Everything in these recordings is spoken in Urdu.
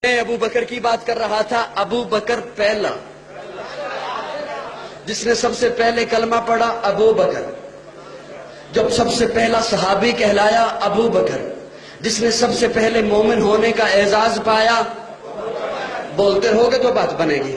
میں ابو بکر کی بات کر رہا تھا. ابو بکر پہلا جس نے سب سے پہلے کلمہ پڑھا ابو بکر. جب سب سے پہلا صحابی کہلایا ابو بکر. جس نے سب سے پہلے مومن ہونے کا اعزاز پایا. بولتے رہو گے تو بات بنے گی.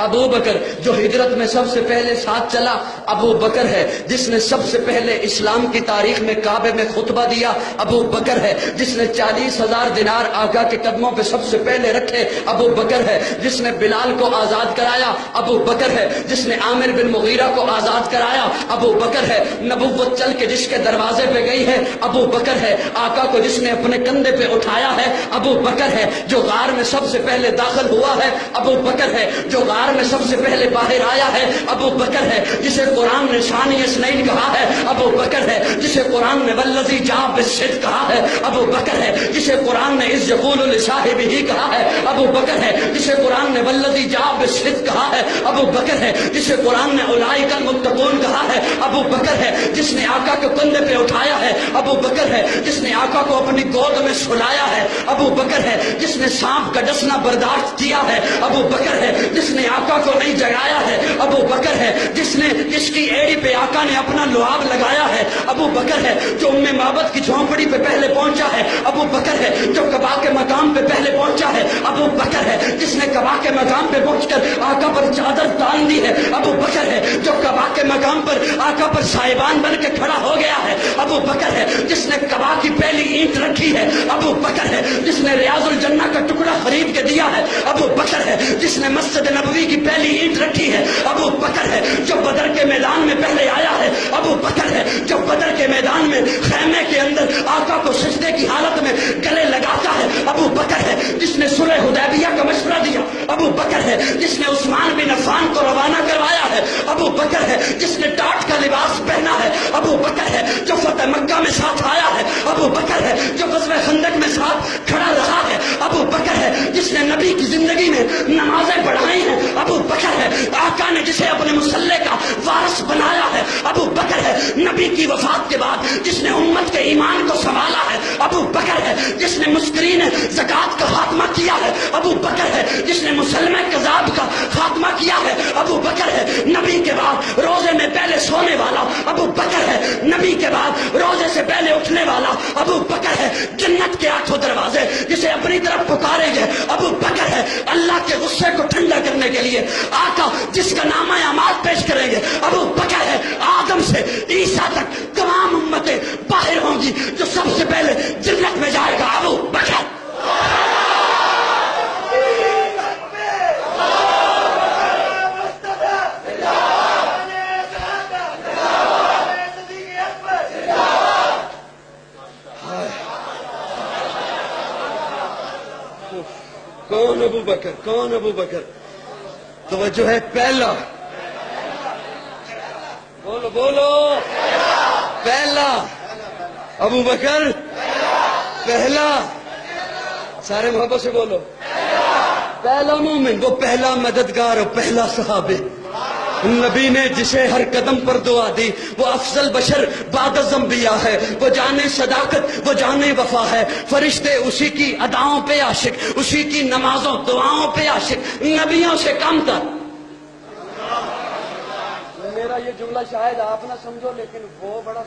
ابو بکر جو ہجرت میں سب سے پہلے ساتھ چلا ابو بکر ہے. جس نے سب سے پہلے اسلام کی تاریخ میں کعبے میں خطبہ دیا ابو بکر ہے. جس نے 40,000 دینار آقا کے قدموں پہ سب سے پہلے رکھے ابو بکر ہے. جس نے بلال کو آزاد کرایا ابو بکر ہے. جس نے عامر بن مغیرہ کو آزاد کرایا ابو بکر ہے. نبوت چل کے جس کے دروازے پہ گئی ہے ابو بکر ہے. آقا کو جس نے اپنے کندھے پہ اٹھایا ہے ابو بکر ہے. جو غار میں سب سے پہلے داخل ہوا ہے ابو بکر ہے. جو غار میں سب سے پہلے باہر آیا ہے ابو بکر ہے. جسے قرآن نے ثانی اثنین کہا ہے ابو بکر ہے. جسے قرآن نے والذی جاء بالصدق کہا ہے ابو بکر ہے. جسے قرآن نے اذ یقول لصاحبہ کہا ہے ابو بکر ہے. جسے قرآن نے والذی جاء بالصدق کہا ہے ابو بکر ہے. جسے قرآن نے اولئک المتقون کہا ہے ابو بکر ہے. جس نے آقا کے کندھے پہ اٹھایا ہے ابو بکر ہے. جس نے آقا کو اپنی گود میں سلایا ہے ابو بکر ہے. جس نے سانپ کا ڈسنا برداشت کیا ہے ابو بکر ہے. جس نے آقا کو نہیں جگایا ہے ابو بکر ہے. جس کی ایڑی پہ آقا نے اپنا لعاب لگایا ہے ابو بکر ہے. جو معبد کی جھونپڑی پہ پہلے پہنچا ہے ابو بکر ہے. جو کعبہ کے مقام پہ پہلے پہنچا ہے ابو بکر ہے. جس نے کعبہ کے مقام پہ پہنچ کر آقا پر چادر تان دی ہے ابو بکر ہے. جو کعبہ کے مقام پر آقا پر سائبان بن کے کھڑا ہو گیا ہے ابو بکر ہے. جس نے کعبہ کی پہلی اینٹ رکھی ہے ابو بکر ہے. جس نے ریاض الجنہ کا ٹکڑا خرید کے دیا ہے ابو بکر ہے. جس نے مسجد نبوی کی پہلی اینٹ رکھی ہے ابو بکر ہے. جو بدر کے میدان میں پہلے آیا ہے ابو بکر ہے. جو بدر کے میدان میں خیمے کے اندر آقا کو سجدے کی حالت میں گلے لگاتا ہے ابو بکر ہے. جس نے صلح حدیبیہ کا مشورہ دیا ابو بکر ہے. جس نے عثمان بن عفان کو روانہ کروایا ہے ابو بکر ہے. جس نے ٹاٹ کا لباس پہنا ہے ابو بکر ہے. جو فتح مکہ میں ساتھ آیا ہے ابو بکر ہے. جو غزوہ خندق میں ساتھ کھڑا رہا ہے ابو بکر ہے. جس نے نبی کی زندگی میں نمازیں پڑھائی ہیں ابو بکر ہے. آقا نے جسے اپنے مسلح کا وارث بنایا ہے ابو بکر ہے. نبی کی وفات کے بعد جس نے امت کے ایمان کو سنبھالا ہے ابو بکر ہے. جس نے مسکرین زکات کا خاتمہ کیا ہے ابو بکر ہے. جس نے مسلمہ کذاب کا خاتمہ کیا ہے ابو بکر ہے. نبی کے بعد روزے میں پہلے سونے والا ابو بکر ہے. نبی کے بعد روزے سے پہلے اٹھنے والا ابو بکر ہے. جنت کے 8 دروازے جسے اپنی طرف پکاریں گے ابو بکر ہے. اللہ کے غصے کو ٹھنڈا کرنے کے لیے آقا جس کا نامہ اعمال پیش کریں گے ابو بکر ہے. آدم سے عیسیٰ تک تمام امتیں باہر ہوں گی. جو سب سے پہلے جنت میں جائے گا ابو بکر. کون ابو بکر؟ کون ابو بکر؟ توجہ ہے. پہلا بولو بولو. پہلا ابو بکر. پہلا سارے محبت سے بولو. پہلا مومن، وہ پہلا مددگار، وہ پہلا صحابی. نبی نے جسے ہر قدم پر دعا دی. وہ افضل بشر بعد از انبیاء ہے. وہ جانے صداقت، وہ جانے وفا ہے. فرشتے اسی کی اداؤں پہ عاشق، اسی کی نمازوں دعاؤں پہ عاشق. نبیوں سے کم تر. میرا یہ جملہ شاید آپ نہ سمجھو لیکن وہ بڑا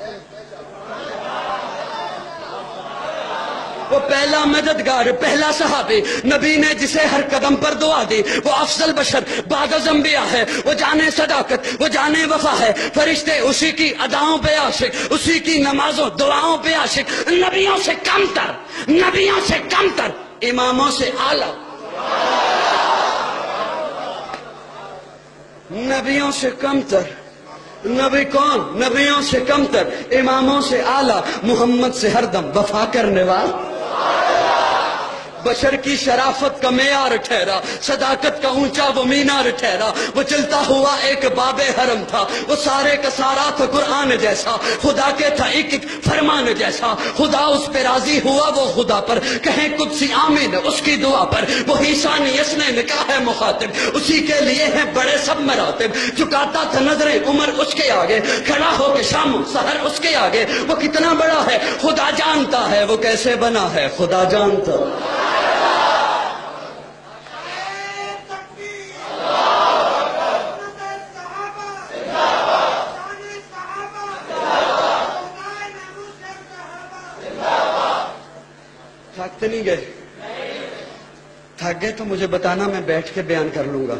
وہ پہلا مددگار، پہلا صحابی. نبی نے جسے ہر قدم پر دعا دی. وہ افضل بشر بعد از انبیاء ہے. وہ جانے صداقت، وہ جانے وفا ہے. فرشتے اسی کی اداؤں پہ عاشق، اسی کی نمازوں دعاؤں پہ عاشق. نبیوں سے کم تر، نبیوں سے کم تر، اماموں سے اعلیٰ. نبیوں سے کم تر. نبی کون؟ نبیوں سے کم تر، اماموں سے اعلیٰ. محمد سے ہر دم وفا کرنے والا. بشر کی شرافت کا معیار ٹھہرا، صداقت کا اونچا وہ مینار ٹھہرا. وہ چلتا ہوا ایک باب حرم تھا. وہ سارے کا سارا تھا قرآن جیسا. خدا کے تھا ایک ایک فرمان جیسا. خدا اس پہ راضی ہوا وہ خدا پر. کہیں قدسی آمین اس کی دعا پر. وہی ثانی اسنے نکاح ہے مخاطب. اسی کے لیے ہیں بڑے سب مراتب. جھکاتا تھا نظریں عمر اس کے آگے. کھڑا ہو کے شام سحر اس کے آگے. وہ کتنا بڑا ہے خدا جانتا ہے. وہ کیسے بنا ہے خدا جانتا. تھکتے نہیں گئے؟ تھک گئے تو مجھے بتانا، میں بیٹھ کے بیان کر لوں گا.